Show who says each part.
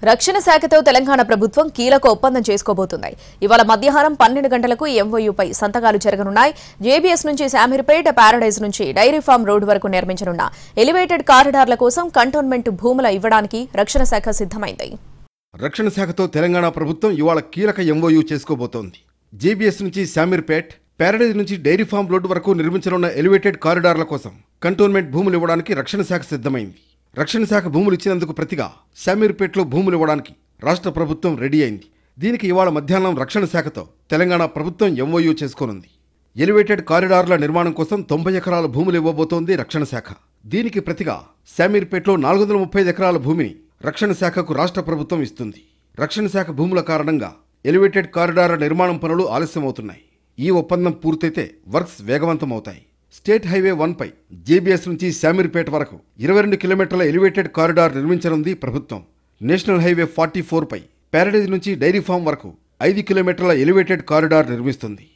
Speaker 1: రక్షణ శాఖతో తెలంగాణ ప్రభుత్వం కీలక ఒప్పందం చేసుకోబోతుంది. ఇవాళ మధ్యాహ్నం 12 గంటలకు ఎంఓయూపై సంతకాలు జరగనున్నాయి. జేబీఎస్ నుంచి శామీర్పేట, పారడైజ్ నుంచి డైరీ ఫార్మ్ రోడ్ వరకు నిర్మించనున్న ఎలివేటెడ్ కారిడార్ల కోసం కంటోన్మెంట్ భూముల ఇవ్వడానికి రక్షణ శాఖ సిద్ధమైంది.
Speaker 2: రక్షణ శాఖతో తెలంగాణ ప్రభుత్వం ఇవాళ కీలక ఎంఓయూ చేసుకోబోతోంది. జేబీఎస్ నుంచి శామీర్పేట, పారడైజ్ నుంచి డైరీ ఫార్మ్ రోడ్ వరకు నిర్మించనున్న ఎలివేటెడ్ కారిడార్ల కోసం కంటోన్మెంట్ భూములు ఇవ్వడానికి రక్షణ శాఖ సిద్ధమైంది. రక్షణ శాఖ భూములు ఇచ్చినందుకు ప్రతిగా శామీర్పేటలో భూములు ఇవ్వడానికి రాష్ట్ర ప్రభుత్వం రెడీ అయింది. దీనికి ఇవాళ మధ్యాహ్నం రక్షణ శాఖతో తెలంగాణ ప్రభుత్వం ఎంఓయూ చేసుకోనుంది. ఎలివేటెడ్ కారిడార్ల నిర్మాణం కోసం 90 ఎకరాల భూములు ఇవ్వబోతోంది రక్షణ శాఖ. దీనికి ప్రతిగా శామీర్పేటలో 435 ఎకరాల భూమిని రక్షణ శాఖకు రాష్ట్ర ప్రభుత్వం ఇస్తుంది. రక్షణ శాఖ భూముల కారణంగా ఎలివేటెడ్ కారిడార్ల నిర్మాణం పనులు ఆలస్యమవుతున్నాయి. ఈ ఒప్పందం పూర్తయితే వర్క్స్ వేగవంతమవుతాయి. స్టేట్ హైవే 1 పై జేబీఎస్ నుంచి శామీర్పేట వరకు 22 కిలోమీటర్ల ఎలివేటెడ్ కారిడార్ నిర్మించనుంది ప్రభుత్వం. నేషనల్ హైవే 44 పై పారడైజ్ నుంచి డైరీ ఫార్మ్ వరకు 5 కిలోమీటర్ల ఎలివేటెడ్ కారిడార్ నిర్మిస్తుంది.